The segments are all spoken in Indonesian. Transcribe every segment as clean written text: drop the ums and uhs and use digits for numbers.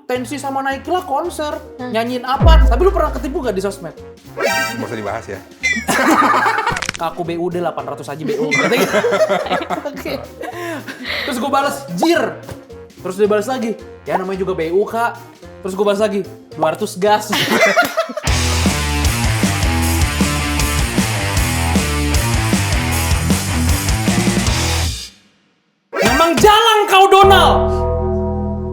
Tensi sama Naikila konser, nyanyiin apa? Tapi lu pernah ketipu gak di sosmed? Nggak usah dibahas ya. Aku BUD 800 aja BU. Oke. Terus gue balas, jir. Terus dia balas lagi, ya namanya juga BU kak. Terus gue balas lagi, 200 gas. Memang jalan kau Donald.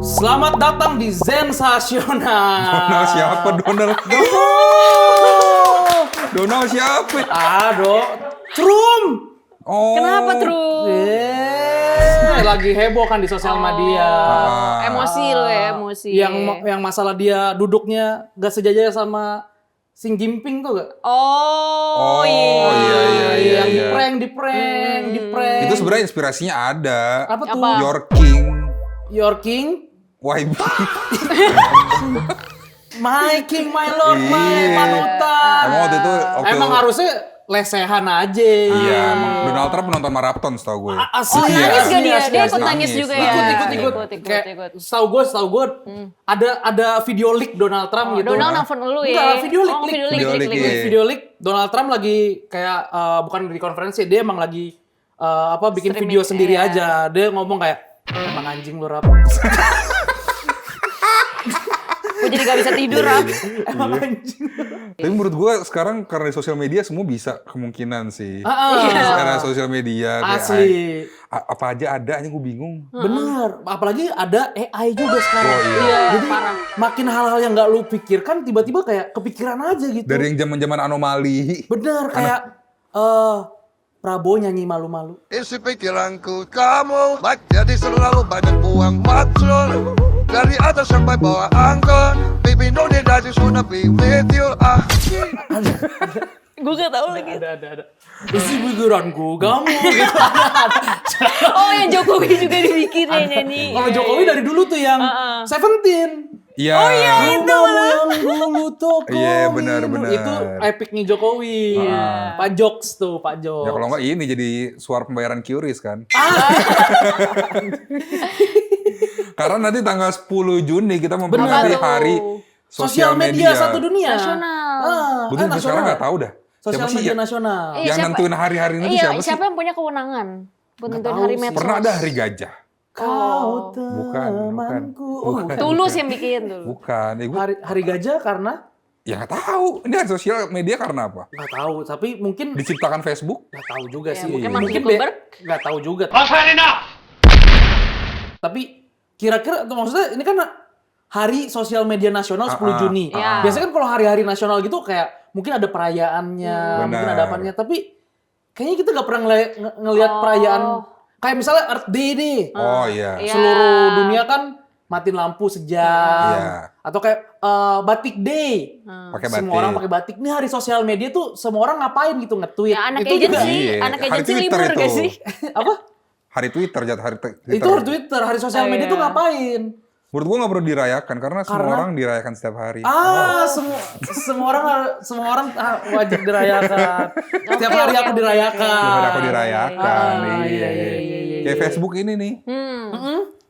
Selamat datang di Zensasional. Donald siapa Donald? Donald siapa? Trump. Oh. Kenapa Trump? Lagi heboh kan di sosial media. Emosi lo ya, emosi. Yang masalah dia duduknya gak sejajar sama Xi Jinping tuh gak? Oh iya. Yang di prank. Itu sebenarnya inspirasinya ada. Apa tuh? Apa? Your King. Your King, YB. my king, my lord, my Iya. panutan. Emang waktu itu Emang harusnya lesehan aja. Iya, emang Donald Trump penonton maraton setahu gue. Asli. Nangis gak dia? Dia ikut Nangis. nangis juga ya? Ikut. Kayak setahu gue ada video leak Donald Trump gitu. Donald nelfon lu ya? Enggak, video leak. Video leak, iya. Video leak Donald Trump lagi kayak bukan di konferensi, dia emang lagi bikin Streaming, video sendiri iya. aja. Dia ngomong kayak emang anjing lu Rap. Gue jadi gak bisa tidur, Rap. Emang anjing. Tapi menurut gue sekarang karena di sosial media semua bisa kemungkinan sih. Iya. Karena sosial media. kayak, Asli. apa aja ada, aja gue bingung. Bener, apalagi ada AI juga sekarang. Oh, iya. Iya, Jadi parah. makin hal-hal yang nggak lu pikirkan tiba-tiba kayak kepikiran aja gitu. Dari yang zaman-zaman anomali. Bener kayak Prabowo nyanyi malu-malu. Isi pikiranku kamu jadi selalu banyak buang macul. Dari atas sampai bawah angkot. Baby no need I just wanna be with you. Gue gak tau lagi. Ada. Isi pikiranku kamu gitu. Oh yang Jokowi juga dibikin ya nyanyi. Kalau Jokowi dari dulu tuh yang Seventeen. Iya. Oh iya. Rumahmu yang dulu toko. Iya, benar. Itu epicnya Jokowi. Pak Jokes tuh, Pak Jokes. Ya kalau nggak ini jadi suara pembayaran QRIS kan. Karena nanti tanggal 10 Juni kita memperingati Benar. hari Sosial media satu dunia. Nasional. Betul, sampai sekarang nggak tahu dah. Sosial Siapa sih media ya? nasional. Iya, Yang siapa- nentuin hari-hari ini tuh Iya, siapa sih? siapa yang punya kewenangan? Buat nentuin tahu hari sih. medsos. Pernah ada hari gajah? Kau Bukan. temanku. Tulus yang bikin dulu. Bukan. Ya, gue Hari gajah karena ya nggak tahu. Ini hari sosial media karena apa? nggak tahu, tapi mungkin Diciptakan Facebook? nggak tahu juga Ya, sih. mungkin Mark Zuckerberg. Nggak tahu juga. Tapi kira-kira maksudnya ini kan Hari Sosial Media Nasional 10 Juni. Iya. Biasanya kan kalau hari-hari nasional gitu kayak mungkin ada perayaannya, mungkin ada Benar. apanya. Tapi kayaknya kita nggak pernah ngelihat perayaan kayak misalnya Earth Day deh. Oh iya. Iya. Seluruh dunia kan matiin lampu sejam. Iya. Atau kayak Batik Day. Pakai batik. Semua orang pakai batik. Ini hari sosial media tuh semua orang ngapain gitu nge-tweet. Ya anak itu juga agensi, Iya. anak Hari agensi Twitter libur itu. gak sih? apa? Hari Twitter, jatuh hari Twitter. Itu hari Twitter, hari sosial Oh, media iya. tuh ngapain? Menurut gua nggak perlu dirayakan karena semua Karena- orang dirayakan setiap hari. Semua orang wajib dirayakan. Setiap hari aku dirayakan. Setiap hari aku dirayakan. iya. Kayak Facebook ini nih.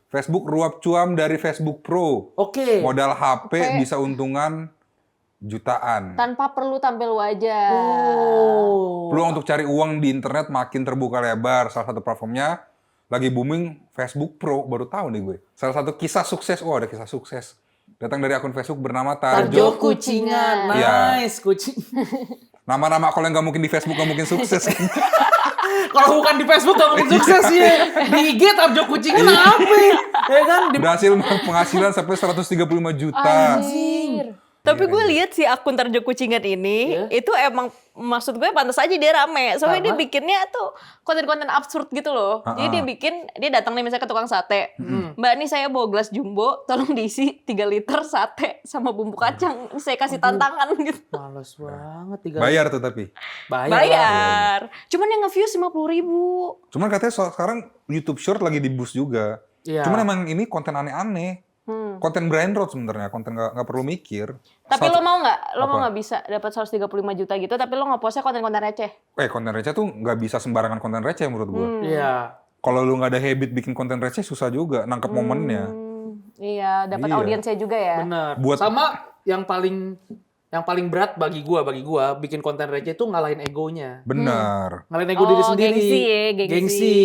Facebook ruap cuam dari Facebook Pro. Oke. Modal HP bisa untungan jutaan. Tanpa perlu tampil wajah. Oh. Peluang untuk cari uang di internet makin terbuka lebar. Salah satu platformnya lagi booming Facebook Pro. Baru tahu nih gue. Salah satu kisah sukses. Oh, ada kisah sukses. Datang dari akun Facebook bernama Tarjo Tarjo. Kucingan. Iya. Nice, kucing. Nama-nama kalau yang nggak mungkin di Facebook nggak mungkin sukses. Kalau bukan di Facebook gak mungkin sukses ya. Di IG Tarjo Kucingan apa? Ya kan? Berhasil penghasilan sampai 135 juta. Anjir. Tapi gue lihat si akun Tarjo Kucingan ini, itu emang maksud gue pantas aja dia rame. Soalnya dia bikinnya tuh konten-konten absurd gitu loh. Jadi dia bikin, dia datang nih misalnya ke tukang sate. Mbak nih saya bawa gelas jumbo, tolong diisi 3 liter sate sama bumbu kacang. Saya kasih tantangan gitu. Males banget. Bayar tuh tapi. Bayar. Cuman yang nge-views 50.000. Cuman katanya sekarang YouTube Short lagi di boost juga. Iya. Cuman emang ini konten aneh-aneh. Konten brain rot sebenarnya, konten nggak perlu mikir. Tapi lo mau nggak? Lo Apa? mau nggak bisa dapat 135 juta gitu, tapi lo nge-postnya konten-konten receh? Konten receh tuh nggak bisa sembarangan konten receh menurut gue. Iya. Kalau lu nggak ada habit bikin konten receh susah juga nangkep momennya. Iya, dapat Iya. audiensnya juga ya. Bener. Buat- Sama yang paling berat bagi gua bikin konten receh itu ngalahin egonya. Bener. Ngalahin ego diri sendiri. Gengsi ya, gengsi.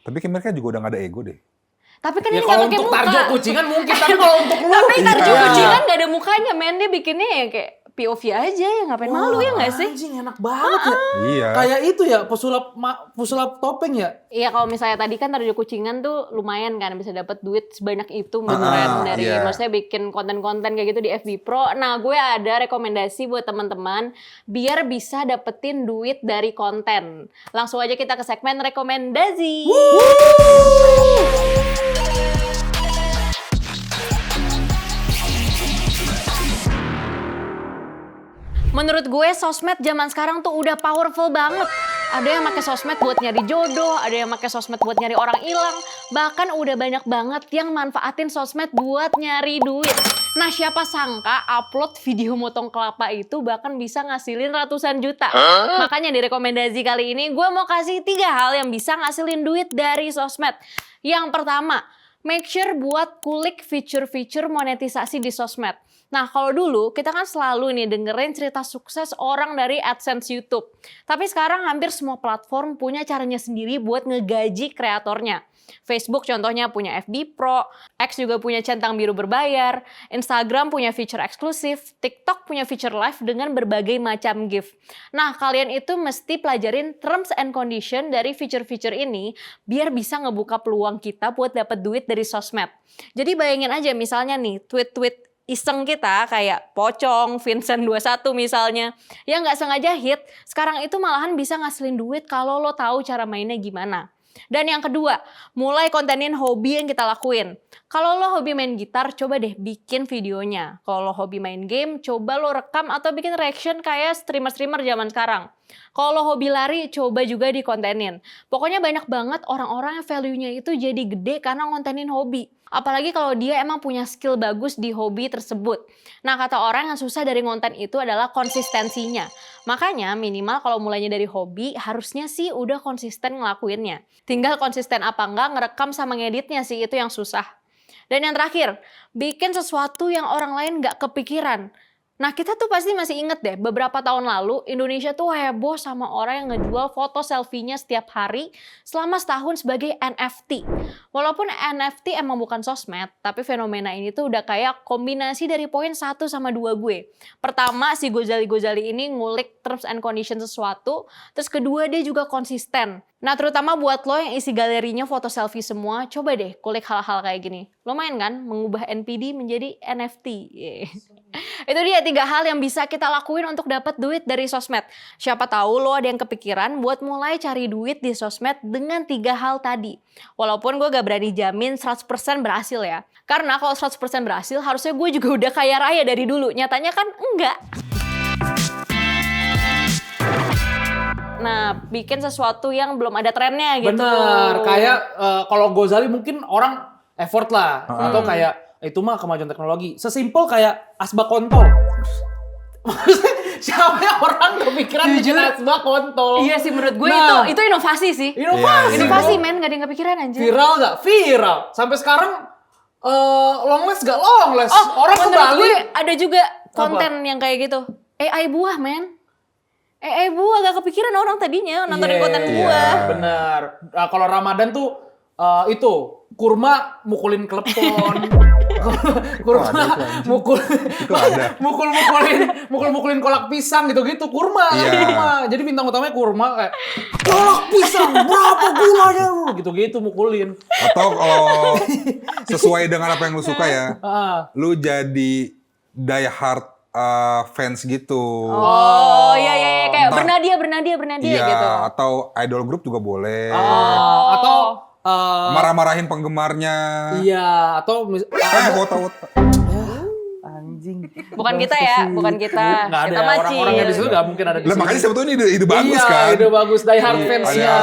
Tapi kayak mereka juga udah gak ada ego deh. Tapi kan Ya ini nggak kalau pakai untuk muka. tarjo kucingan mungkin, tapi kalau untuk lu Tapi tarjo Iya. kucingan nggak ada mukanya, men. Dia bikinnya ya kayak POV aja ya, ngapain malu ya nggak sih? Anjing enak banget ya. Iya. Kayak itu ya, pesulap topeng ya. Iya, kalau misalnya tadi kan tarjo kucingan tuh lumayan kan bisa dapat duit sebanyak itu beneran dari iya. maksudnya bikin konten-konten kayak gitu di FB Pro. Nah, gue ada rekomendasi buat teman-teman biar bisa dapetin duit dari konten. Langsung aja kita ke segmen rekomendasi. Menurut gue sosmed zaman sekarang tuh udah powerful banget. Ada yang pakai sosmed buat nyari jodoh, ada yang pakai sosmed buat nyari orang hilang, bahkan udah banyak banget yang manfaatin sosmed buat nyari duit. Nah, siapa sangka upload video motong kelapa itu bahkan bisa ngasilin ratusan juta. Makanya di rekomendasi kali ini gue mau kasih 3 hal yang bisa ngasilin duit dari sosmed. Yang pertama, make sure buat kulik fitur-fitur monetisasi di sosmed. Nah, kalau dulu kita kan selalu nih dengerin cerita sukses orang dari AdSense YouTube. Tapi sekarang hampir semua platform punya caranya sendiri buat ngegaji kreatornya. Facebook contohnya punya FB Pro, X juga punya centang biru berbayar, Instagram punya fitur eksklusif, TikTok punya fitur live dengan berbagai macam gift. Nah, kalian itu mesti pelajarin terms and condition dari fitur-fitur ini biar bisa ngebuka peluang kita buat dapat duit dari sosmed. Jadi bayangin aja misalnya nih tweet-tweet iseng kita kayak Pocong, Vincent 21 misalnya, yang nggak sengaja hit, sekarang itu malahan bisa ngasilin duit kalau lo tahu cara mainnya gimana. Dan yang kedua, mulai kontenin hobi yang kita lakuin. Kalau lo hobi main gitar, coba deh bikin videonya. Kalau lo hobi main game, coba lo rekam atau bikin reaction kayak streamer-streamer zaman sekarang. Kalau lo hobi lari, coba juga dikontenin. Pokoknya banyak banget orang-orang yang value-nya itu jadi gede karena ngontenin hobi. Apalagi kalau dia emang punya skill bagus di hobi tersebut. Nah, kata orang yang susah dari konten itu adalah konsistensinya. Makanya minimal kalau mulainya dari hobi, harusnya sih udah konsisten ngelakuinnya. Tinggal konsisten apa enggak ngerekam sama ngeditnya sih, itu yang susah. Dan yang terakhir, bikin sesuatu yang orang lain nggak kepikiran. Nah, kita tuh pasti masih inget deh, beberapa tahun lalu Indonesia tuh heboh sama orang yang ngejual foto selfie-nya setiap hari selama setahun sebagai NFT. Walaupun NFT emang bukan sosmed, tapi fenomena ini tuh udah kayak kombinasi dari poin 1 sama 2 gue. Pertama, si Gozali ini ngulik terms and condition sesuatu, terus kedua dia juga konsisten. Nah, terutama buat lo yang isi galerinya foto selfie semua, coba deh kulik hal-hal kayak gini. Lumayan kan mengubah NPD menjadi NFT. Yeah. Itu dia 3 hal yang bisa kita lakuin untuk dapat duit dari sosmed. Siapa tahu lo ada yang kepikiran buat mulai cari duit di sosmed dengan 3 hal tadi. Walaupun gue gak berani jamin 100% berhasil ya. Karena kalau 100% berhasil harusnya gue juga udah kaya raya dari dulu. Nyatanya kan enggak. Nah, bikin sesuatu yang belum ada trennya gitu. Bener, kayak kalau Gozali mungkin orang effort lah. Atau kayak, itu mah kemajuan teknologi. Sesimpel kayak asbak kontol. Maksudnya siapa yang orang kepikiran bikin asbak kontol? Iya sih, menurut gue Nah, itu inovasi sih. Inovasi. Inovasi bro. men, gak ada yang kepikiran anjir. Viral gak? Viral. Sampai sekarang longless gak longless. Oh, Orang menurut kembali. gue ada juga konten yang kayak gitu. AI buah men. AI buah gak kepikiran orang tadinya nontonin konten buah. Bener. Nah, kalau Ramadan tuh itu kurma mukulin klepon. Kurma mukulin kolak pisang gitu-gitu. Kurma kan, Iya. kurma. Jadi bintang utamanya kurma kayak kolak pisang berapa gulanya gitu-gitu mukulin. Atau kalau sesuai dengan apa yang lu suka ya, lu jadi die hard fans gitu. Oh iya kayak Entah- Bernadia Iya, gitu. atau idol group juga boleh. Atau Marah-marahin penggemarnya. iya, atau Wota-wota. anjing. Bukan kita ya, bukan kita. Nggak ada Kita macil. orang-orangnya di situ nggak mungkin ada di Lah sini. makanya sebetulnya ide bagus Iya, kan. ide bagus die hard Iya, fans-nya.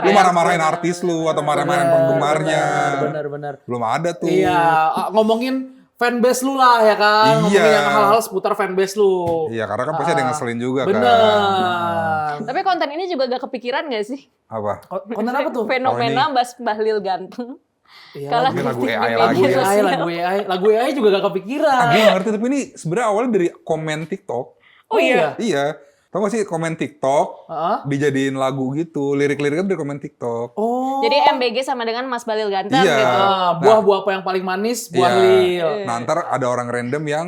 lu marah-marahin artis lu atau marah-marahin penggemarnya. Benar. Belum ada tuh. Iya, ngomongin fanbase lu lah ya kan. Iya. Ngomongin yang hal-hal seputar fanbase lu. Iya, karena kan pasti ada yang ngeselin juga kan. Bener. Tapi konten ini juga gak kepikiran gak sih? Apa? Konten apa tuh? Fenomena Mbah Lil ganteng. Iya, Kalah Ini lagu kritik AI di lagi media ya. sosial. Lagu AI juga gak kepikiran. Gue gak ngerti, tapi ini sebenarnya awalnya dari komen TikTok. Oh iya. Iya. Tau gak sih komen TikTok Heeh. dijadiin lagu gitu. Lirik-liriknya dari komen TikTok. Oh. Jadi MBG sama dengan Mas Balil ganteng Iya. gitu. Buah-buah apa yang paling manis? Buah Iya. lil. Nah, ntar ada orang random yang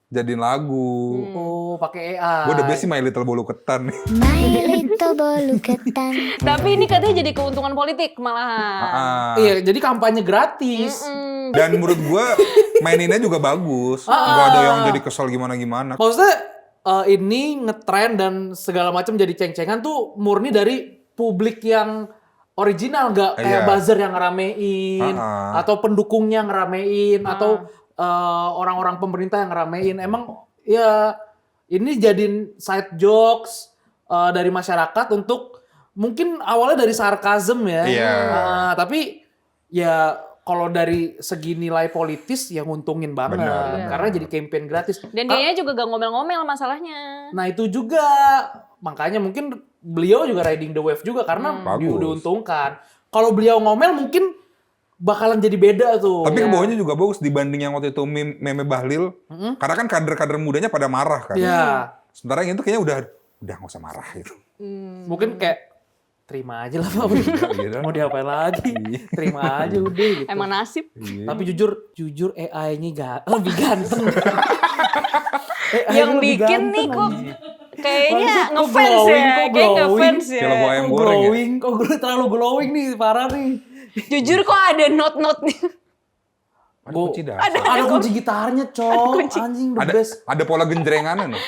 jadiin lagu. Oh, pakai AI. Gue the best sih My Little Bolu Ketan nih. My little bolu ketan. Tapi ini katanya jadi keuntungan politik malahan. Ah. Iya, jadi kampanye gratis. Dan menurut gue maininnya juga bagus. Gak ada yang jadi kesel gimana-gimana. Maksudnya ini ngetrend dan segala macam jadi ceng-cengan tuh murni dari publik yang original, nggak kayak Iya. buzzer yang ngeramein atau pendukungnya ngeramein atau orang-orang pemerintah yang ngeramein. Emang ya ini jadiin side jokes dari masyarakat untuk mungkin awalnya dari sarkasm ya. Iya. Tapi ya kalau dari segi nilai politis ya nguntungin banget Benar. karena jadi campaign gratis. Dan dia juga gak ngomel-ngomel masalahnya. Nah itu juga makanya mungkin beliau juga riding the wave juga karena Bagus. diuntungkan. Kalau beliau ngomel mungkin bakalan jadi beda tuh. Tapi kebawahnya juga bagus dibanding yang waktu itu meme Bahlil. Karena kan kader-kader mudanya pada marah kan. Ya Sementara yang itu kayaknya udah nggak usah marah gitu. mungkin kayak terima aja lah Pak. Iya. Mau diapain lagi? Terima aja udah gitu. Emang nasib. Tapi jujur AI-nya lebih ganteng. AI-nya Yang lebih bikin nih ganteng, kok anjing. kayaknya Maksud, kok ngefans glowing, ya. kok Kayak glowing. ngefans ya. Kayak logo ayam Kok goreng ya? glowing, kok terlalu glowing nih, parah nih. Jujur kok ada not-notnya. Ada kunci dasar. Ada kunci gitarnya, cok. Anjing the best. Ada pola genjrengannya nih.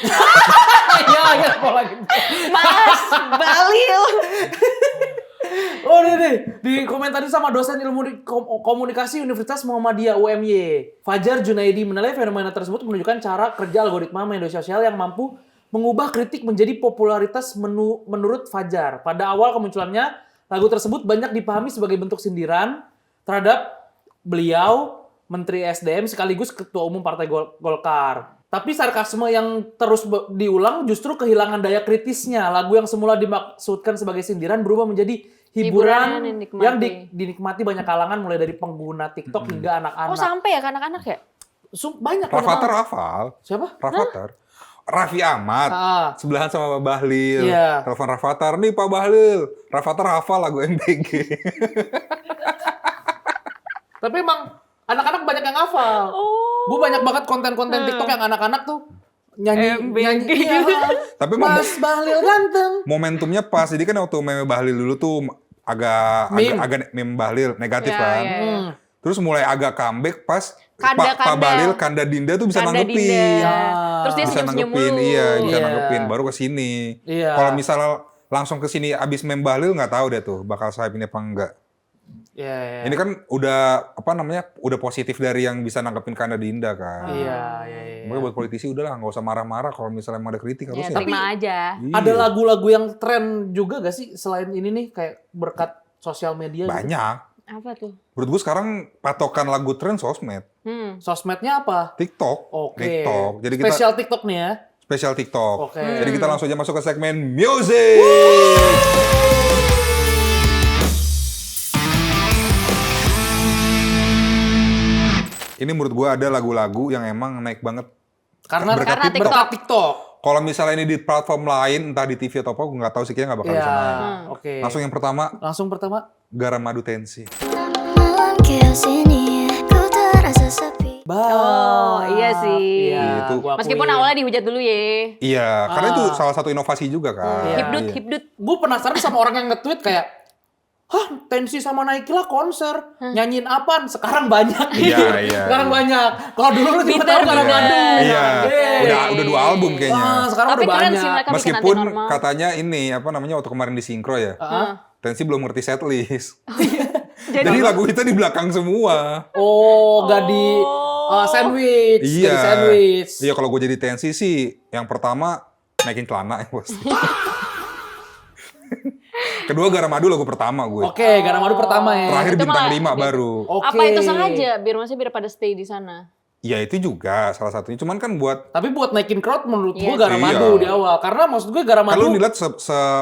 Iya, pola gitu. Mas Balil. Oh nih, dikomentarin sama dosen ilmu komunikasi Universitas Muhammadiyah UMY. Fajar Junaidi menilai fenomena tersebut menunjukkan cara kerja algoritma media sosial yang mampu mengubah kritik menjadi popularitas menurut Fajar. Pada awal kemunculannya, lagu tersebut banyak dipahami sebagai bentuk sindiran terhadap beliau, Menteri SDM sekaligus Ketua Umum Partai Golkar. Tapi sarkasme yang terus diulang justru kehilangan daya kritisnya. Lagu yang semula dimaksudkan sebagai sindiran berubah menjadi hiburan Hiburan yang yang dinikmati. dinikmati banyak kalangan mulai dari pengguna TikTok hingga anak-anak. Oh sampai ya ke anak-anak ya? Banyak. Rafathar banyak. hafal. Siapa? Rafathar. Raffi Ahmad. Sebelahan sama Pak Bahlil. Iya. Telepon Rafathar. Nih Pak Bahlil. Rafathar hafal lagu MBG. Tapi emang anak-anak banyak yang hafal. Gue banyak banget konten-konten TikTok yang anak-anak tuh nyanyi. Iya. Tapi emang Mas Bahlil ganteng. momentumnya pas. Jadi kan waktu meme Bahlil dulu tuh agak meme Bahlil negatif Iya, kan. iya, iya. Terus mulai agak comeback pas Kanda. Pak Bahlil, Kanda Dinda tuh bisa Kanda nanggepin. Dinda. Terus dia Bisa senyum-senyum nanggepin, mulu. iya, bisa Iya. nanggepin. Baru ke sini. Iya. Kalau misalnya langsung ke sini abis meme Bahlil nggak tahu deh tuh bakal swipe ini apa enggak. Iya. Ini kan udah apa namanya? Udah positif dari yang bisa nanggepin Kanda Dinda kan. Iya. Makanya buat politisi udahlah nggak usah marah-marah kalau misalnya emang ada kritik Ya, harusnya. terima aja. Iya. Ada lagu-lagu yang tren juga gak sih selain ini nih kayak berkat sosial media? Gitu? Banyak. Apa tuh? Menurut gue sekarang patokan lagu tren sosmed. Sosmednya apa? TikTok. Oke. TikTok. Jadi kita Spesial TikTok nih ya. spesial TikTok. Oke. Jadi kita langsung aja masuk ke segmen music. Ini menurut gue ada lagu-lagu yang emang naik banget. Karena Berkat TikTok. berkat TikTok. Kalau misalnya ini di platform lain, entah di TV atau apa, gue nggak tahu sih kayaknya nggak bakal Iya. bisa naik. Oke. Langsung yang pertama, Langsung pertama. Garam Madu Tensi. Malam chaos ini ku terasa sepi. Oh, iya sih. Iya, Itu. gua Meskipun akuin. awalnya dihujat dulu ya. Iya, karena itu salah satu inovasi juga kan. Iya. Hipdut, Iya. hipdut. Gue penasaran sama orang yang nge-tweet kayak, hah, Tensi sama Naikila konser. Nyanyiin apaan? Sekarang banyak. Iya, iya. Sekarang banyak. Kalau dulu lu cuma Bitter, tahu Garam bitter. Madu. Iya, Yeay. udah 2 album kayaknya. Sekarang Tapi udah keren banyak. sih mereka bikin Meskipun nanti normal. katanya ini apa namanya waktu kemarin di sinkro ya, Tensi belum ngerti setlist. Jadi lagu kita di belakang semua. Oh, gak di sandwich. Iya. Jadi sandwich. Iya, kalau gue jadi Tensi sih, yang pertama naikin celana ya pasti. Kedua Garam Madu lagu pertama gue. Oke, Garam Madu pertama ya. Terakhir Itu Bintang malah- 5 baru. Oke. Apa itu sengaja biar masih biar pada stay di sana? Ya itu juga salah satunya. Cuman kan buat Tapi buat naikin crowd menurut Iya gue sih. Garamadu Iya. di awal. Karena maksud gue Garamadu... kalau dilihat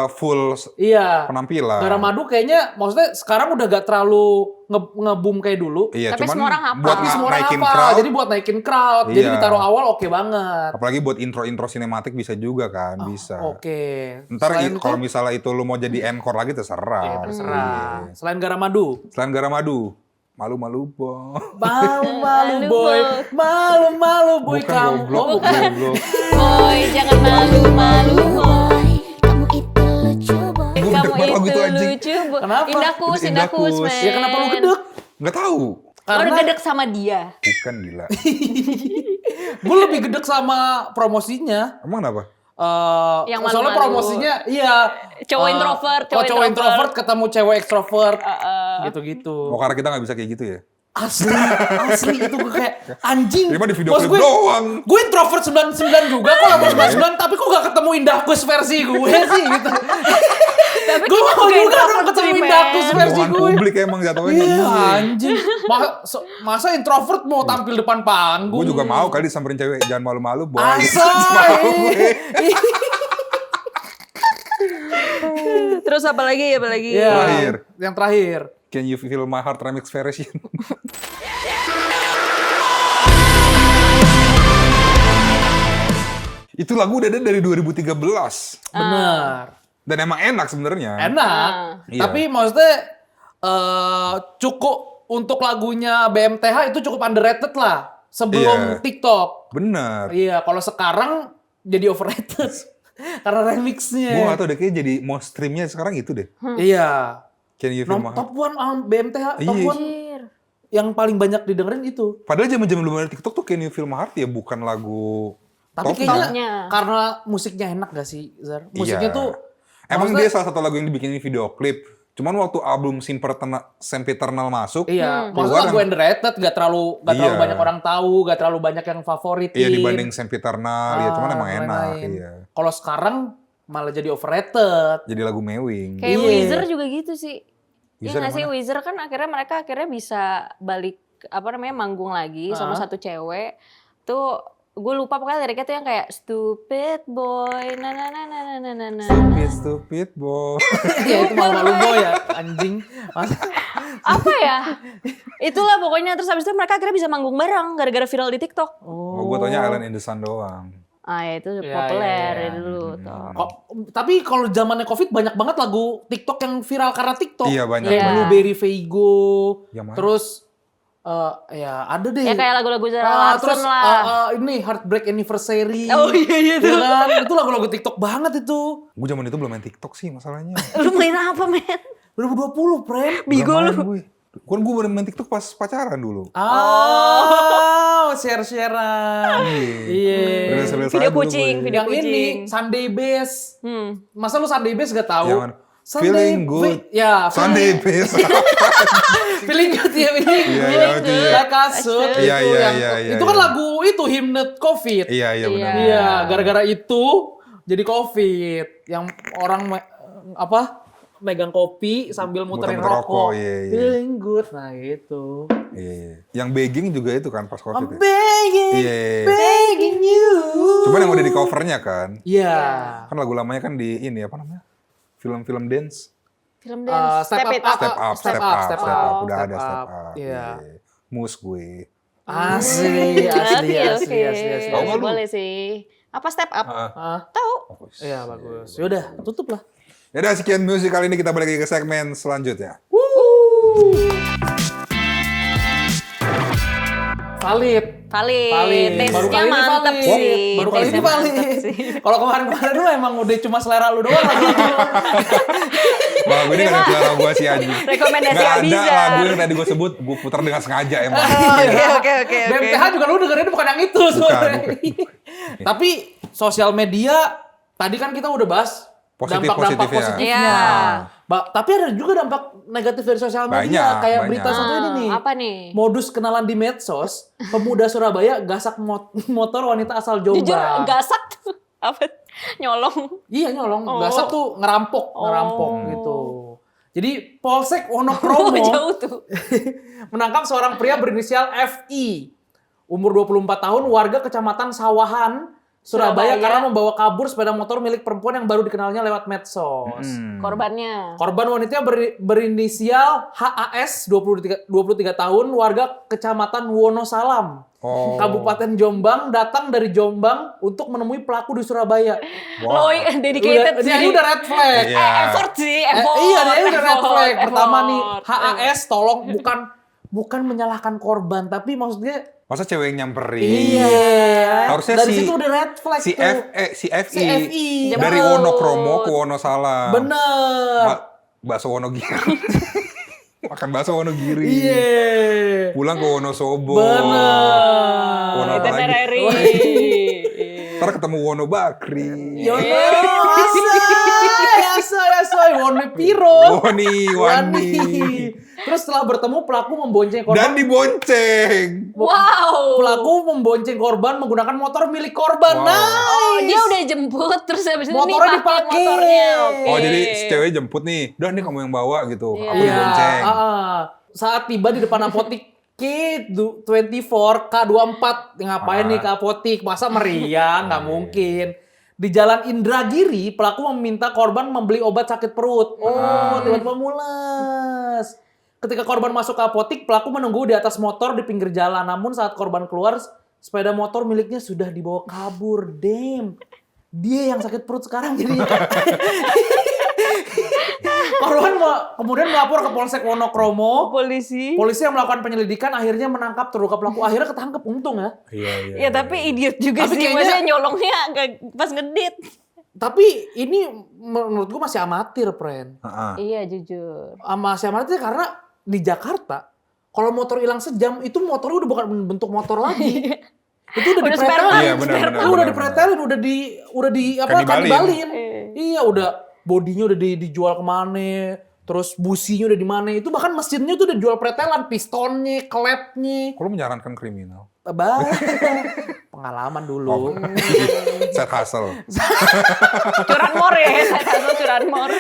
full Iya. penampilan. Garamadu kayaknya maksudnya sekarang udah gak terlalu nge-boom kayak dulu. Iya, Tapi cuman semua orang hafal. buat Tapi semua orang naikin hafal. crowd. Jadi buat naikin crowd. Jadi Iya. ditaruh awal oke banget. Apalagi buat intro-intro sinematik bisa juga kan, bisa. Oke. Ntar Selain itu, kalau misalnya itu lu mau jadi encore lagi terserah. ya terserah. Iya. Selain Garamadu. Selain Garamadu, malu-malu boy. Malu-malu boy. Malu-malu boy Bukan kamu. goblok, Oh, bukan. goblok. Boy, jangan malu-malu boy. Kamu itu lucu boy. Gua Kamu gedek banget lagu itu itu, anjing. lucu boy. Kenapa? Indakus, Indakus. men. Ya kenapa lu gedek? Nggak tahu. Lo udah Karena gedek sama dia. Bukan gila. gue lebih gedek sama promosinya. Emang kenapa? Yang soalnya malu-malu. promosinya iya Cowok introvert, cowok cowok introvert ketemu cewek ekstrovert gitu-gitu. Oh karena kita nggak bisa kayak gitu ya? Asli itu gue kayak anjing. Terima di video Maksud klip doang. Gue introvert 99 juga kok level 99 tapi kok gak ketemu Indahkus versi gue sih gitu. Tapi Gue kita mau juga juga introvert dong ketemu sih, Indahkus men. versi Omongan gue. publik emang jatuhnya Iya kayak gini. anjing. Masa introvert mau tampil depan panggung? Gue juga mau kali disamperin cewek, jangan malu-malu boy. Asa. Mau gue. Terus apa lagi? Iya. Terakhir. Yang terakhir. Can you feel my heart remix version? Itu lagu udah ada dari 2013. Benar. Dan emang enak sebenarnya. Enak. Iya. Tapi maksudnya cukup untuk lagunya BMTH itu cukup underrated lah sebelum Iya. TikTok. Bener. Iya, kalau sekarang jadi overrated karena remixnya. Gue gak tau deh, kayaknya jadi mau streamnya sekarang itu deh. Iya. Can you feel my heart? Top 1 BMTH, top Iya. 1 yang paling banyak didengerin itu. Padahal zaman-zaman belum ada TikTok tuh Can you feel my heart ya bukan lagu Tapi topnya. kayaknya Topnya. karena musiknya enak gak sih, Zar? Musiknya Iya. tuh Emang maksudnya- dia salah satu lagu yang dibikinin video klip. Cuman waktu album Sempiternal masuk, iya, maksudnya keluar lagu yang- underrated, gak terlalu Iya. banyak orang tahu, gak terlalu banyak yang favoritin. iya dibanding Sempiternal, ya cuman emang enak. lain-lain. Iya. Kalau sekarang malah jadi overrated. Jadi lagu mewing. Kayak Iya. Weezer juga gitu sih. Iya Weezer nggak sih, yang mana? Weezer kan mereka akhirnya bisa balik manggung lagi sama satu cewek. Tuh gue lupa pokoknya liriknya tuh yang kayak stupid boy na na na na na na na. Stupid boy. Iya itu malu-malu boy ya, anjing. Apa ya? Itulah pokoknya, terus habis itu mereka akhirnya bisa manggung bareng gara-gara viral di TikTok. Oh, gue taunya Island in the Sun doang. Ah ya itu Iya, populer iya, iya. dari dulu tuh. Tapi kalau zamannya Covid banyak banget lagu TikTok yang viral karena TikTok. Iya, banyak Kayak banget. Blueberry Feigo. Yang mana? Terus ya ada deh. Ya kayak lagu-lagu Zara terus Larsson lah. ini Heartbreak Anniversary. Oh iya Iya kan? Itu lagu-lagu TikTok banget itu. Gue zaman itu belum main TikTok sih masalahnya. Lu main apa, men? 2020, Pren. Bigo Belum lu. main gue. Kan gue baru main TikTok pas pacaran dulu. Share-sharean. Iya. Reels-reels Video aja dulu kucing, gue. video Yang ini kucing. Sunday Best. Masa lu Sunday Best gak tahu? Yang mana? Feeling good. Ya, Sunday best. Feeling good ya, feeling Iya, good. iya, itu iya. Like kasut Iya, itu iya, yang iya, iya, itu kan iya. lagu itu himne Covid. Iya, iya benar. Iya, gara-gara itu jadi Covid. Yang orang megang kopi sambil muterin Muter-muter rokok. rokok, iya, iya. Feeling good. Nah, gitu. Iya, iya. Yang begging juga itu kan pas I'm Covid ya. begging, Iya, iya. begging you. Cuman yang udah di covernya kan. Iya. Kan lagu lamanya kan di ini apa namanya? Film-film dance. Film dance. Step It Up. Step up. Udah Step ada step Up. up. Iya. Mus gue. Asli, asli, asli, Oke. asli, asli. Tahu nggak lu? Boleh sih. Apa step up? Ah, Tahu. iya bagus. Yaudah, tutup lah. Ya udah sekian musik kali ini, kita balik lagi ke segmen selanjutnya. Valid. Valid. Tesnya mantep valid. sih. Baru kali ini Tesnya valid. mantep sih. Kalau kemarin-kemarin lu emang udah cuma selera lu doang lagi. Wah, gue ini gak ada selera gue sih anjing. Rekomendasi Gak ada Abizar. lagu yang tadi gue sebut, gue putar dengan sengaja emang. Oke. BMTH juga lu dengerin bukan yang itu sebenarnya. Tapi sosial media tadi kan kita udah bahas dampak-dampak Positif-positifnya. positifnya. Iya. Tapi ada juga dampak negatif dari sosial media. Banyak, Kayak banyak. berita satu ini nih. Apa nih? Modus kenalan di medsos, pemuda Surabaya gasak motor wanita asal Jombang. Jujur gasak tuh. Apa? Nyolong. Iya nyolong, Oh. gasak tuh ngerampok gitu. Jadi Polsek Oh, Wonokromo jauh tuh. menangkap seorang pria berinisial FI. umur 24 tahun, warga Kecamatan Sawahan, Surabaya, Surabaya. karena membawa kabur sepeda motor milik perempuan yang baru dikenalnya lewat medsos. Korbannya. Korban wanita berinisial HAS, 23 tahun, warga Kecamatan Wonosalam, Oh. Kabupaten Jombang, datang dari Jombang untuk menemui pelaku di Surabaya. Lo dedicated sih. Ini udah red flag. Iya. Effort sih, effort. Iya, dia udah red effort, flag. Pertama nih, effort. HAS tolong bukan menyalahkan korban, tapi maksudnya Masa cewek yang nyamperin? iya. Harusnya dari si- situ udah red flag Si tuh. si FI. Si FI. Dari Jemput. Wonokromo ke Wonosalam. Bener. Bakso Wonogiri. Makan bakso Wonogiri. Iya. Pulang ke Wonosobo. Bener. Wono apa lagi? Itinerary. Ntar ketemu Wono Bakri. Yono, asa, Woni Piro. Wani. Terus setelah bertemu, pelaku membonceng korban. Dan dibonceng. Wow. Pelaku membonceng korban menggunakan motor milik korban. Wow. Nice. Oh, dia udah jemput terus habis itu Motornya nih pakai dipakai. motornya. Oke. Oh jadi si cewek jemput nih. Udah nih kamu yang bawa gitu. Iya. Aku dibonceng. Saat tiba di depan apotik K24 K24, ngapain nih ke apotik? Masa meriah? Nggak mungkin. Di Jalan Indragiri, pelaku meminta korban membeli obat sakit perut. Oh, tiba-tiba mules. Ketika korban masuk ke apotik, pelaku menunggu di atas motor di pinggir jalan. Namun saat korban keluar, sepeda motor miliknya sudah dibawa kabur. Damn. Dia yang sakit perut sekarang jadi. Korban kemudian melapor ke Polsek Wonokromo. Polisi. Polisi yang melakukan penyelidikan akhirnya menangkap terduga pelaku. Akhirnya ketangkep, untung ya. Iya. Ya tapi idiot juga Tapi sih. kayaknya- Maksudnya nyolongnya agak pas ngedit. Tapi ini menurut gua masih amatir, friend. Heeh. Iya jujur. Masih amatir karena di Jakarta, kalau motor hilang sejam, itu motornya udah bukan bentuk motor lagi. Itu udah Udah dipretelin. spare Iya benar. Itu udah dipretelin, udah di apa? Kanibalin. Kanibalin. Iya, udah bodinya udah dijual kemana, terus businya udah di mana. Itu bahkan mesinnya tuh udah jual pretelan, pistonnya, klepnya. Kalau menyarankan kriminal. Pengalaman dulu. Set hustle. Curanmor ya. Saya tahu curanmor.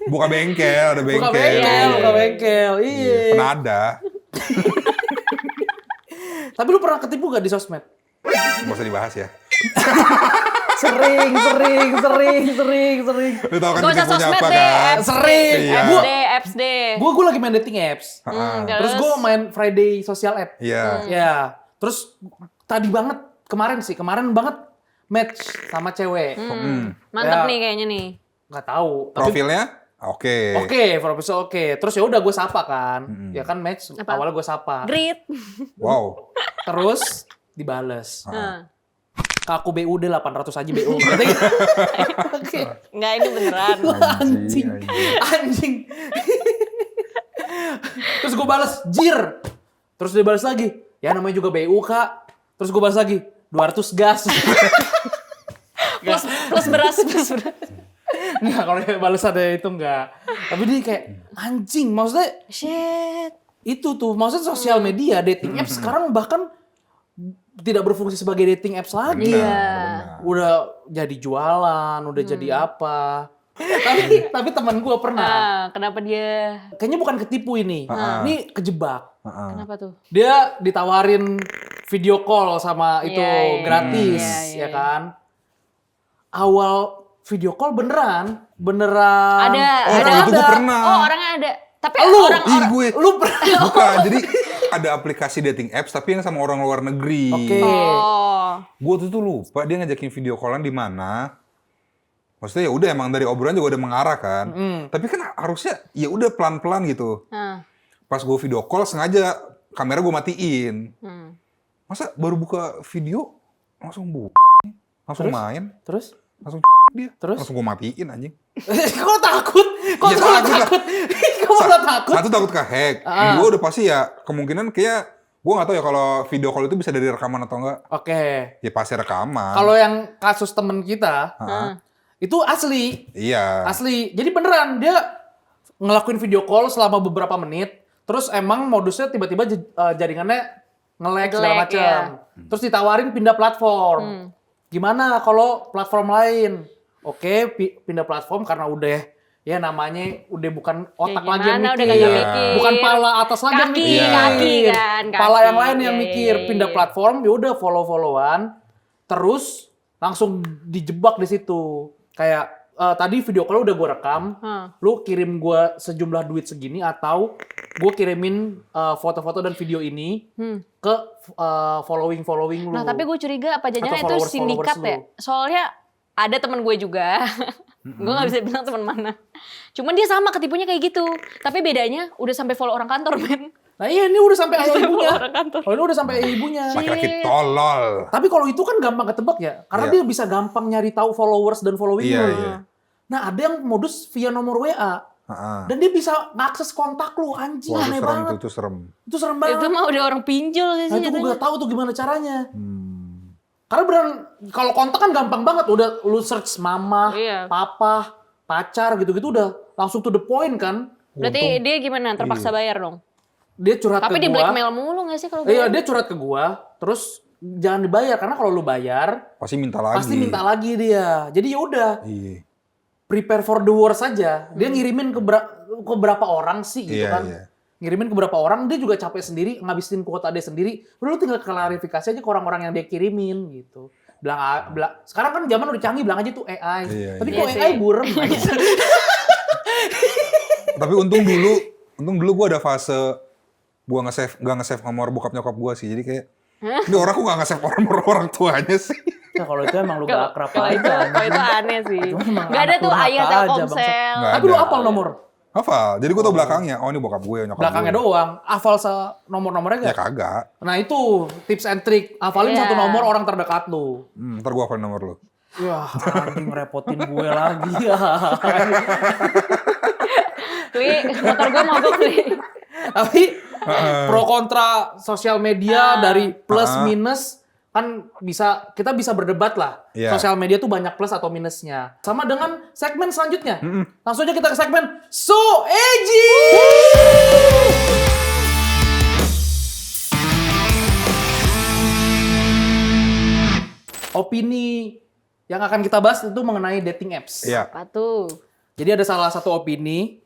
Buka bengkel, ada bengkel. Buka bengkel, buka bengkel. Iya. Penada. Tapi lu pernah ketipu gak di sosmed? Nggak usah dibahas ya. Sering. Lu tau kan Gak usah ketipunya sosmed apa deh. kan? Sering. Iya. Apps deh. Gue lagi main dating apps. Terus gue main Friday social app. Iya. Ya. Terus kemarin banget match sama cewek. Mantep Ya. nih kayaknya nih. Nggak tahu. Tapi Profilnya? Oke. oke, profesor oke. Terus ya udah gue sapa kan. Ya kan match. Apa? Awalnya gue sapa. Grit. Wow. Terus dibales. Nah. Ke aku BU deh 800 aja BU. Kata gitu. Oke. Nggak ini beneran. Anjing. Terus gue balas, jir. Terus dia balas lagi, ya namanya juga BU kak. Terus gue balas lagi, 200 gas. plus beras. Enggak, kalau dia balas ada itu enggak. Tapi dia kayak, anjing. Maksudnya, Shit. itu tuh. Maksudnya sosial media, dating apps sekarang bahkan tidak berfungsi sebagai dating apps lagi. Iya. Udah jadi jualan, udah jadi apa. Tapi teman gue pernah. Kenapa dia? Kayaknya bukan ketipu ini. Ini kejebak. Kenapa tuh? Dia ditawarin video call sama itu Iya. gratis, Iya. ya kan? Awal video call beneran. Ada. Oh, ada. itu gue pernah. Oh orangnya ada. Tapi Lu, orang gue. Lu pernah? Bukan, jadi ada aplikasi dating apps tapi yang sama orang luar negeri. Oke. Oh. Gue tuh lupa dia ngajakin video callan di mana. Maksudnya ya udah emang dari obrolan juga udah mengarah kan. Tapi kan harusnya ya udah pelan-pelan gitu. Pas gue video call sengaja kamera gue matiin. Masa baru buka video langsung langsung Terus? main, Terus? langsung dia. Terus? Langsung gue matiin anjing. Kok takut? Kok Iya, malah takut lah. takut? Kok malah takut? Satu takut kehack. Dua udah pasti ya kemungkinan kayak gue nggak tahu ya kalau video call itu bisa dari rekaman atau enggak. Oke. Ya pasti rekaman. Kalau yang kasus temen kita, itu asli. Iya. Asli. Jadi beneran dia ngelakuin video call selama beberapa menit. Terus emang modusnya tiba-tiba jaringannya nge-lag segala Nge-lag, macam. iya. Terus ditawarin pindah platform. Gimana kalau platform lain? Oke, pindah platform karena udah ya namanya udah bukan otak Ya lagi yang gimana, mikir. udah kagak mikir. Bukan pala atas lagi yang Kaki, mikir. kaki kan, Pala kaki. yang lain yang Iya, mikir. iya, Pindah iya. platform, ya udah follow-followan. Terus langsung dijebak di situ. Kayak tadi video call udah gue rekam. Lu kirim gue sejumlah duit segini atau gue kirimin foto-foto dan video ini ke following lu. Nah, tapi gue curiga apa jangan itu followers sindikat lu. ya? Soalnya ada teman gue juga. Gue nggak bisa bilang teman mana. Cuman dia sama ketipunya kayak gitu. Tapi bedanya udah sampai follow orang kantor, men. Nah iya ini udah sampai ayah ibunya. Orang kantor. Oh ini udah sampai ayah ibunya. Laki-laki tolol. Tapi kalau itu kan gampang ketebak ya. Karena Iya. dia bisa gampang nyari tahu followers dan following Iya, lu. iya. Nah ada yang modus via nomor WA. Heeh. Dan dia bisa ngakses kontak lu. Anjing Wah, aneh banget. itu serem. Itu serem banget. Itu mah udah orang pinjol Nah sih itu gue jatuhnya. gak tahu tuh gimana caranya. Karena beneran kalau kontak kan gampang banget. Udah lu search mama, Iya. papa, pacar gitu-gitu udah langsung to the point kan. Berarti dia gimana? Terpaksa bayar dong? Dia curhat Tapi ke di gua. blackmail mulu gak sih kalau Iya bayar? dia curhat ke gua. Terus jangan dibayar. Karena kalau lu bayar Pasti minta lagi. pasti minta lagi dia. Jadi ya udah. Iya. Prepare for the worst saja. Dia ngirimin ke berapa orang sih gitu Iya, kan. iya. Ngirimin ke berapa orang, dia juga capek sendiri, ngabisin kuota dia sendiri. Lu tinggal klarifikasi aja ke orang-orang yang dia kirimin gitu. Sekarang kan zaman udah canggih, bilang aja tuh AI. Iya, Tapi iya. kok Iya AI sih. burem. Tapi untung dulu gue ada fase gue nggak nge-save nomor bokap nyokap gue sih. Jadi kayak ini orang kok nggak nge-save orang tuanya sih. Nah, kalau itu emang lu gak akrab Kalau itu, aja. kalau itu aneh sih. Itu emang Gak ada anak tuh durhaka ayah aja, Telkomsel. Nggak Tapi lu ada. apal nomor? Hafal. Jadi gue tau belakangnya. Oh ini bokap gue, nyokap Belakangnya gue. doang. Hafal nomor-nomornya Ya gak? kagak. Nah itu tips and trick. Hafalin Iya. satu nomor orang terdekat lu. Ntar gue hafalin nomor lu. Wah, anjing ngerepotin gue lagi. Li, motor gue mogok Li. Tapi pro kontra sosial media dari plus minus kan kita bisa berdebat lah. Iya. Sosial media tuh banyak plus atau minusnya. Sama dengan segmen selanjutnya. Langsung aja kita ke segmen So Edgy. Opini yang akan kita bahas itu mengenai dating apps. Iya. Apa tuh? Jadi ada salah satu opini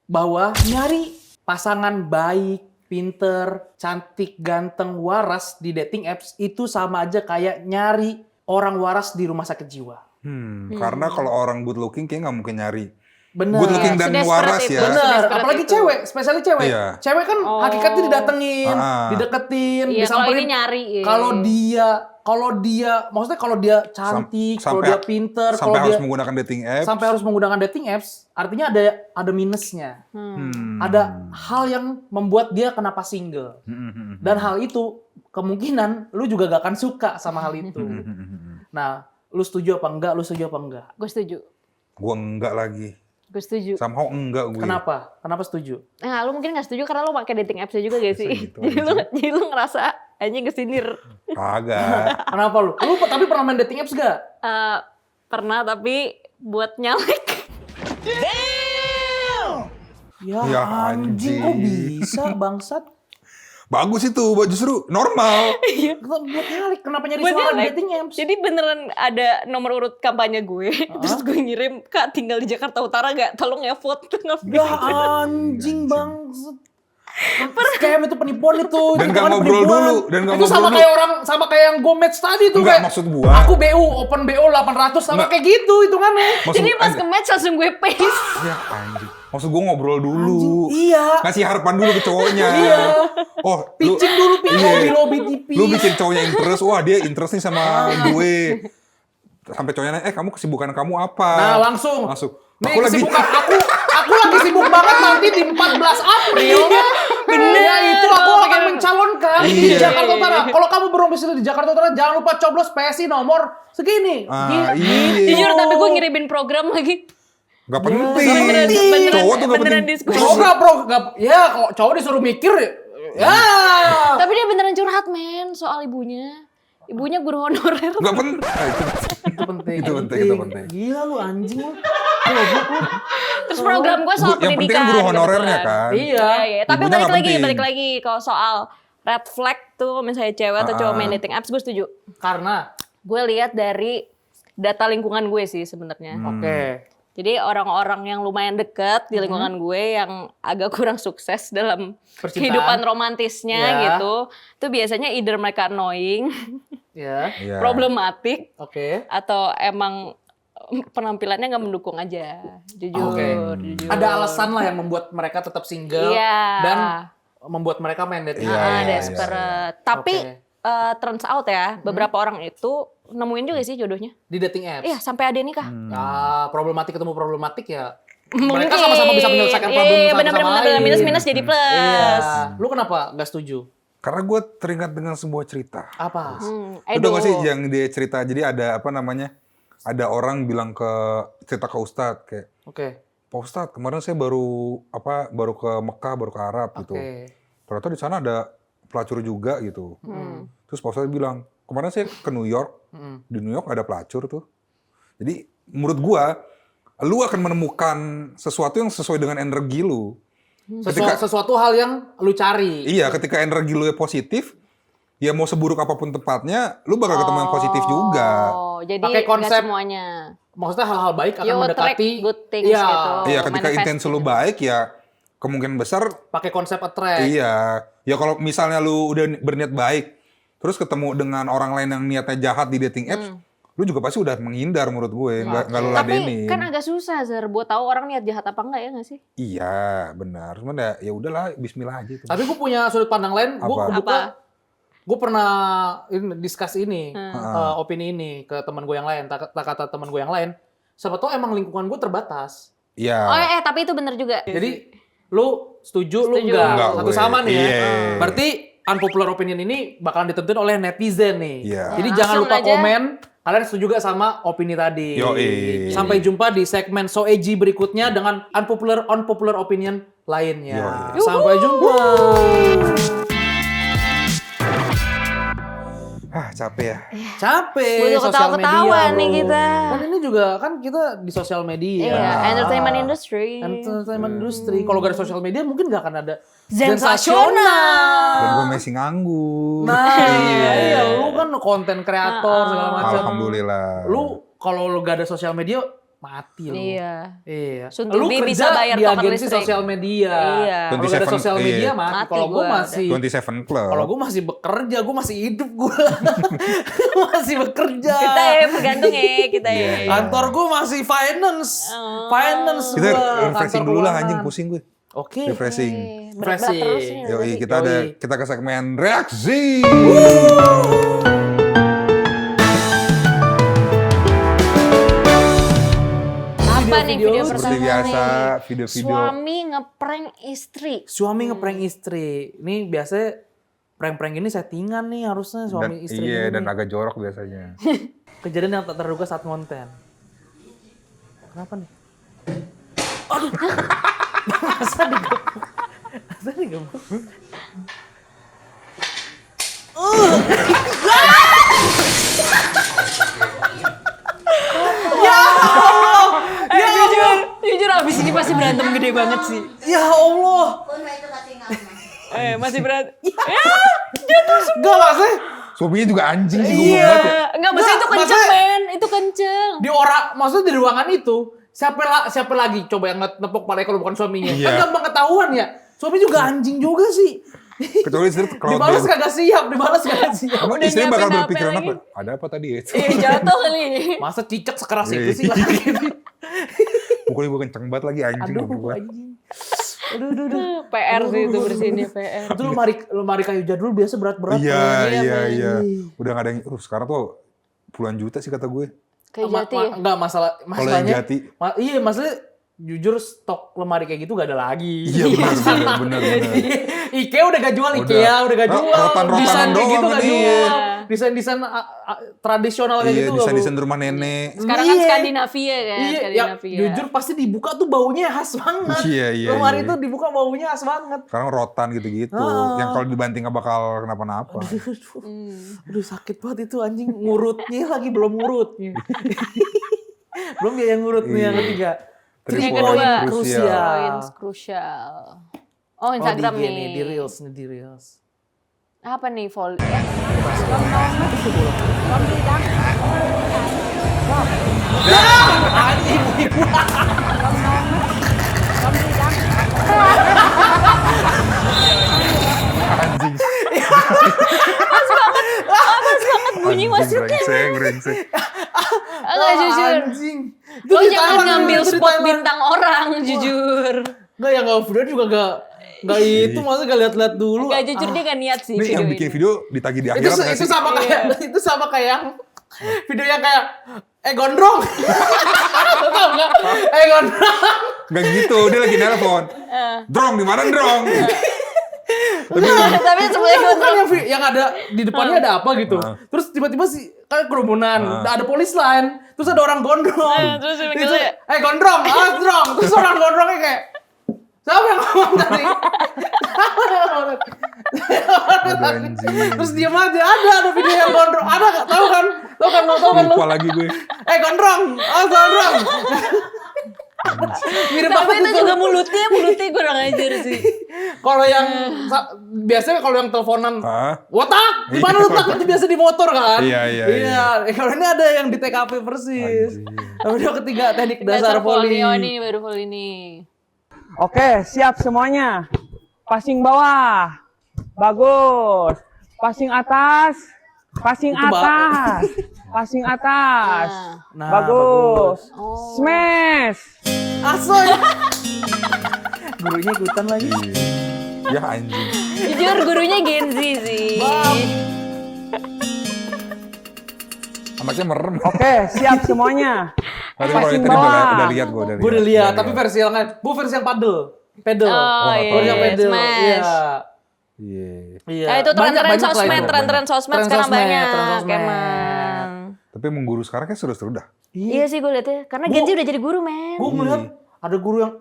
bahwa nyari pasangan baik, pinter, cantik, ganteng, waras di dating apps itu sama aja kayak nyari orang waras di rumah sakit jiwa. Karena kalau orang good looking kayak nggak mungkin nyari. Bener. Good looking dan Sedesperate waras itu. ya. Bener, Sedesperate apalagi itu. cewek, spesialnya cewek. Iya. Cewek kan hakikatnya didatengin, Ah. dideketin, Iya, kalau disamperin. ini nyari. Iya. Kalau dia, maksudnya kalau dia cantik, kalau Sampai- dia pinter, kalau Sampai dia harus menggunakan dating apps. sampai harus menggunakan dating apps, artinya ada minusnya. Ada hal yang membuat dia kenapa single. Dan hal itu kemungkinan lu juga gak akan suka sama hal itu. Nah, lu setuju apa enggak? Lu setuju apa enggak? Gue setuju. Gue enggak lagi. Gue setuju. Somehow enggak gue. Kenapa? Kenapa setuju? Nah, lu mungkin gak setuju karena lu pakai dating apps juga gak sih? gitu jadi lu ngerasa anjing kesindir. Kagak. Kenapa lu? Lu tapi pernah main dating apps gak? Pernah tapi buat nyalek. Ya, Ya, anjing, anjing. kok bisa bangsat? Bagus itu, justru normal. Buat nyalik, kenapa nyari Buat suara di nyalek. dating apps? Jadi beneran ada nomor urut kampanye gue. Terus gue ngirim, Kak tinggal di Jakarta Utara gak? Tolong ya vote. Ya anjing bangsat. Scam itu penipuan itu. Dan Itu gak bukan ngobrol penipuan. dulu, dan gak itu sama ngobrol kayak sama kayak yang gue match tadi tuh Enggak, kayak. maksud gua. Aku BU, open BO 800 sama Enggak. kayak gitu hitungannya. Jadi pas ke-match langsung gue paste. Ya anjing. Maksud gue ngobrol dulu. Iya. Ngasih harapan dulu ke cowoknya. Iya. Oh, Pitching dulu Iya. di lobby TV. Lu bikin cowoknya interest, wah dia interest nih sama gue. Sampai cowoknya nanya, kamu kesibukan kamu apa? Nah, langsung. Masuk. Nih, Aku lagi kesibukan aku lagi sibuk banget nanti di 14 April. Bener. Ya itu aku akan mencalonkan di Iya. Jakarta Utara. Kalau kamu berdomisili di Jakarta Utara, jangan lupa coblos PSI nomor segini. Ah, Gitu. iya. Jujur tapi gue ngirimin program lagi. Gak penting. Beneran- Cowok tuh gak beneran penting. diskusi. Cowok nggak ya kok cowok disuruh mikir ya. Tapi dia beneran curhat men soal ibunya. Ibunya guru honorer. Gak penting. Itu penting. Itu penting. Gila lu anjing lu. Goblok lu. Terus program gue soal Yang penting pendidikan. kan guru honorernya kebetulan. kan. Iya. Iya. Tapi Ibunya nggak penting. balik lagi kalau soal red flag tuh misalnya cewek atau cowok main dating apps gue setuju. Karena Gue lihat dari data lingkungan gue sih sebenarnya. oke. Jadi orang-orang yang lumayan deket di lingkungan gue yang agak kurang sukses dalam Percintaan. kehidupan romantisnya Ya. gitu. Itu biasanya either mereka annoying, Ya. Iya. problematik, Oke. atau emang penampilannya nggak mendukung aja. Jujur, Oke. jujur. Ada alasan lah yang membuat mereka tetap single Iya. dan membuat mereka main dating. Iya, iya, iya. Desperate. Tapi Oke. turns out ya, beberapa orang itu nemuin juga sih jodohnya. Di dating apps. Iya, sampai ada nikah. Ya, problematik ketemu problematik ya. Mungkin. Mereka sama-sama bisa menyelesaikan problem Iya, satu sama benar-benar lain. minus-minus jadi plus. Iya. Lu kenapa gak setuju? Karena gue teringat dengan sebuah cerita. Apa? Lu tau gak sih yang dia cerita, jadi ada apa namanya, ada orang bilang cerita ke Ustadz kayak, Oke. Pak Ustadz kemarin saya baru ke Mekah, baru ke Arab gitu. Oke. Ternyata di sana ada pelacur juga gitu. Terus Pak Ustadz bilang, kemarin saya ke New York, di New York ada pelacur tuh. Jadi menurut gua, lu akan menemukan sesuatu yang sesuai dengan energi lu. Sesuatu hal yang lu cari. Iya, ketika energi lu positif, ya mau seburuk apapun tempatnya, lu bakal ketemu yang positif juga. Oh, jadi Pakai nggak konsep semuanya. Maksudnya hal-hal baik akan You mendekati. attract good things Iya. gitu. Iya, ketika manifest intensi lu gitu. baik ya kemungkinan besar Pakai konsep attract. iya. Ya kalau misalnya lu udah berniat baik, terus ketemu dengan orang lain yang niatnya jahat di dating apps, lu juga pasti udah menghindar menurut gue, nggak lu Tapi ladenin. kan agak susah Zer buat tahu orang niat jahat apa enggak ya nggak sih? Iya, benar. Cuman ya udahlah, bismillah aja tuh. Tapi gue punya sudut pandang lain. Gue Apa? kebetulan Apa? gue pernah discuss ini, opini ini ke teman gue yang lain, kata teman gue yang lain. Siapa tahu emang lingkungan gue terbatas. Iya. Oh tapi itu bener juga. Jadi lu setuju, lu Setuju. enggak. Enggak, Satu gue. sama nih ya. Iya. Berarti unpopular opinion ini bakalan ditentuin oleh netizen nih. Iya. Jadi Ya, jangan langsung lupa aja. komen. Kalian setuju gak sama opini tadi? Yoi. Sampai jumpa di segmen Soeji berikutnya dengan unpopular opinion lainnya. Yoi. Sampai jumpa. Capek ya. Capek Butuh sosial ketawa-ketawa media, nih bro. kita. Kan ini juga kan kita di sosial media. Iya, entertainment industry. Entertainment industry. Kalau gak ada sosial media mungkin gak akan ada Sensasional. Dan gue masih nganggur. Nah, iya, lu kan konten kreator segala macam. Alhamdulillah. Lu kalau lu gak ada sosial media mati lu. Iya. Iya. Soon Lu to be kerja bisa bayar di token agensi listrik. sosial media. Iya. Kalau gak ada 27, sosial media iya. mati. Mati Kalau gue gua. masih 27 Club. kalau gue masih bekerja, gue masih hidup gue. masih bekerja. Kita ya bergantung ya kita ya. Kantor gue masih finance. Finance Kita gua, refreshing kantor dulu lah keuangan. anjing, pusing gue. Oke. Refreshing. Berat-berat Refreshing. terus nih. Yoi, tadi. kita ke segmen reaksi. Apa nih video Video-video pertama Seperti biasa, nih? video-video. Suami ngeprank istri. Suami ngeprank istri. Ini biasanya prank-prank ini settingan nih harusnya Dan, suami istri iya, gini dan nih. agak jorok biasanya. Kejadian yang tak terduga saat konten. Kenapa nih? Aduh. Masa digebuk? Masa digebuk? Jujur abis ini pasti berantem gede banget sih. Ya Allah. Masih berantem. Gak maksudnya Suaminya juga anjing sih, gue banget ya. Enggak, maksudnya itu kenceng maksudnya- men. Itu kenceng. di maksudnya di ruangan itu siapa lagi coba yang nepok palanya kalau bukan suaminya? Iya. Kan gampang ketahuan ya. Suami juga anjing juga sih. Kecuali istri kalau Dibalas kagak siap, dibalas kagak siap. Emang Udah istri bakal nyiapin berpikiran HP apa? lagi. Ada apa tadi ya? Jatuh kali. Masa cicak sekeras Iya. itu sih lagi. Pukulnya gue kenceng banget lagi anjing. Aduh, gue. anjing. Aduh. PR sih itu bersihinnya PR. Itu lemari kayu jadul biasa berat-berat. Iya, Iya, iya, men. iya. Udah gak ada yang, sekarang tuh puluhan juta sih kata gue. Kayak jati ya. Enggak masalahnya. Jati. Iya, masalahnya jujur stok lemari kayak gitu gak ada lagi. Iya benar. IKEA udah gak jual, IKEA udah gak jual. Rotan-rotanan Desain kayak doang gitu kan, gak iya. jual. Desain-desain tradisional kayak Iya, gitu. desain-desain rumah nenek. Sekarang kan Iya. Skandinavia kan. Iya, ya, Skandinavia. jujur pasti dibuka tuh baunya khas banget. Iya. Lemari itu dibuka baunya khas banget. Sekarang rotan gitu-gitu. Yang kalau dibanting gak bakal kenapa-napa. Aduh sakit banget itu anjing, ngurutnya lagi belum ngurutnya. Belum dia yang ngurut nih yang ketiga. Three Yang point kedua, crucial. poin krusial. Oh, Instagram di nih. IG di Reels. Apa nih, Vol? Anjing Anjing. Pas banget bunyi wasitnya. Brengsek. Enggak jujur. Anjing. Lo di jangan Thailand, ngambil itu di spot Thailand. bintang orang, jujur. Enggak yang nggak video juga nggak itu maksudnya nggak lihat-lihat dulu. Enggak jujur dia gak niat sih Ini yang video bikin ini. video ditagih di itu akhirat nggak itu sih? sama kayak itu sama kayak yang video yang kayak gondrong. Lo tau nggak? Gondrong. Nggak gitu, dia lagi nelpon. Drong, di mana Drong? Tapi sebenarnya gue Kan yang ada di depannya ada apa gitu. Terus tiba-tiba sih kan kerumunan, ada polis lain, terus ada orang gondrong. Terus dia Itu, manggilnya, gondrong, drong. Terus orang gondrongnya kayak siapa yang ngomong tadi? Anjing. Terus diam aja, ada video yang gondrong. Ada nggak? Tahu kan lu? Lupa lagi gue. Gondrong, gondrong. Mirip tapi banget itu juga mulutnya kurang ajar sih. Kalau yang biasanya kalau yang teleponan, Hah? wotak, di mana letak itu biasa di motor kan? Iya. Kalau ini ada yang di TKP persis. Tapi video ketiga teknik dasar volley. Oh ini baru volley ini. Oke, siap semuanya. Passing bawah. Bagus. Passing atas. Passing Itu, Mbak. atas. Passing atas. Nah, bagus. Oh. Smash. Asoy. Gurunya ikutan lagi. Ya anjing. Jujur gurunya Gen Z sih. Anaknya merem. Oke, siap semuanya. Tapi kalau Passing itu udah bawah. lihat gue. Gue udah lihat, tapi versi yang lain. Bu versi yang pedal. Oh iya, Versi yang pedal. Smash. Iya. Iya. Iya. Ya itu tren-tren Banyak lah sosmed, itu. tren-tren sosmed Tren sekarang sosmed, banyak. tren sosmed. Emang. Tapi emang guru sekarang kayak seru-seru dah. Iya sih gue liatnya, karena Gen Z udah jadi guru men. Gue melihat ada guru yang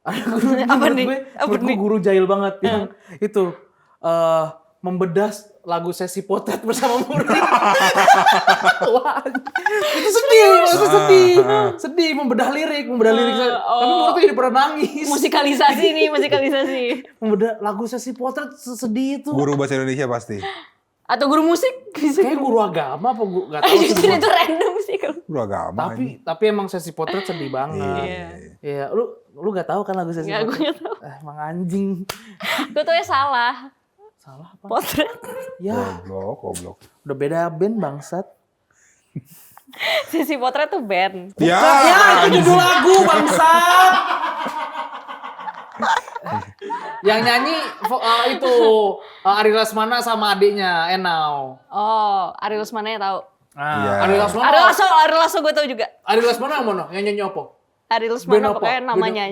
Apa menurut nih? gue, Apa menurut gue nih? guru jahil banget yang itu membedah lagu sesi potret bersama murid. Wah, itu sedih, maksudnya sedih membedah lirik. Tapi muridnya jadi pernah nangis. Musikalisasi nih, musikalisasi. Membedah lagu sesi potret sedih itu. Guru bahasa Indonesia pasti. Atau guru musik bisa. Kayak guru agama apa guru nggak tahu sih. Jujur gua. itu random sih kalau. Guru agama. Tapi emang sesi potret sedih banget. Iya, lu nggak tahu kan lagu sesi Nggak, gue potret? nggak tahu. Emang anjing. Gue tuh ya salah. Salah apa? Potret. Ya, Goblok. udah beda band bangsat. Sisi potret tuh band. Ya, Ya, itu judul lagu bangsat. Yang nyanyi itu Ari Lesmana sama adiknya Enau. Oh, Ari Lesmana ya tahu. Nah, Iya. Ari Lasso gue tahu juga. Ari Lesmana yang mana? Yang nyanyi apa? Ari Lesmana pokoknya namanya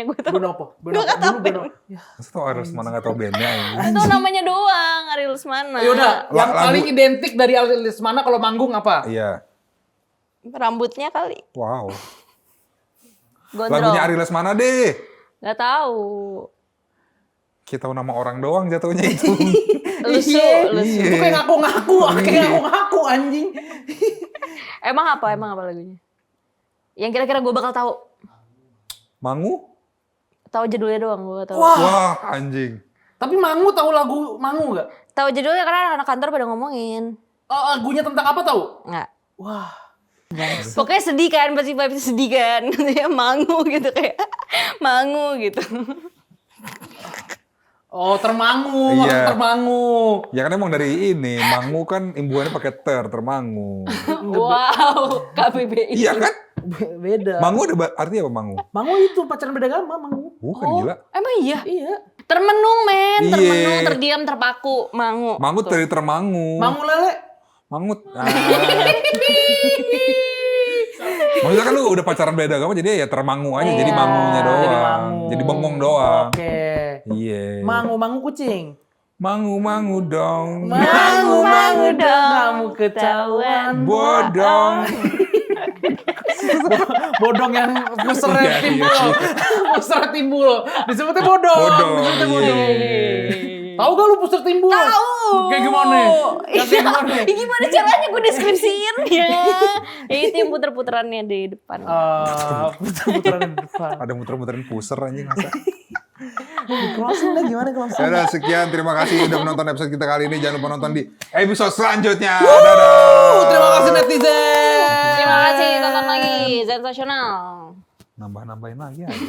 gue tahu. Ben apa? Gue nggak tahu band. masa tau harus mana nggak tau bandnya ini. Itu namanya doang, Ari Lesmana. Yaudah, yang Lagu- paling identik dari Ari Lesmana kalau manggung apa? Iya. Rambutnya kali. Wow. Gondrong. Lagunya Ari Lesmana deh. Gak tahu. Kita tahu nama orang doang jatuhnya itu. Lusu. Itu kayak ngaku-ngaku anjing. Emang apa lagunya? Yang kira-kira gue bakal tahu. Mangu? Tahu judulnya doang, gue gak tahu. Wah, anjing. Tapi Mangu tahu lagu Mangu nggak? Tahu judulnya karena anak kantor pada ngomongin. Lagunya tentang apa tahu? Nggak. Wah. Pokoknya sedih kan, pasti vibes sedih kan. Dia mangu gitu kayak mangu gitu. Oh, termangu, Iya. termangu. Ya kan emang dari ini, mangu kan imbuhannya pakai termangu. Wow, KBBI. Iya kan? Beda. Mangu ada artinya apa mangu? Mangu itu pacaran beda agama, Mangu. Bukan Oh, gila. emang iya? Iya. Termenung men, Iya. termenung, terdiam, terpaku, mangu. Mangut dari termangu. Mangu lele. Mangut. Maksudnya kan lu udah pacaran beda agama jadi ya termangu aja. Jadi Iya. mangunya doang. Jadi mangu. Jadi bengong doang. Oke. Iya. Mangu kucing. Mangu dong. Mangu dong, kamu ketahuan. Bodong. Bodong yang pusernya Iya, timbul. iya. Pusernya timbul. Disebutnya bodong. Bodong, Disebutnya iya. bodong. Tahu gak lu puser timbul? Tahu. Kayak gimana? Kayak gimana? Iya, gimana caranya gue deskripsiin ya? Itu yang puter-puterannya di depan. Puter-puteran di depan. Ada muter-muterin puser anjing masa. Closing lah gimana closing? Ya udah, sekian, terima kasih udah menonton episode kita kali ini. Jangan lupa nonton di episode selanjutnya. Dadah. Terima kasih netizen. Terima kasih, tonton lagi. Sensasional. Nambah-nambahin lagi aja.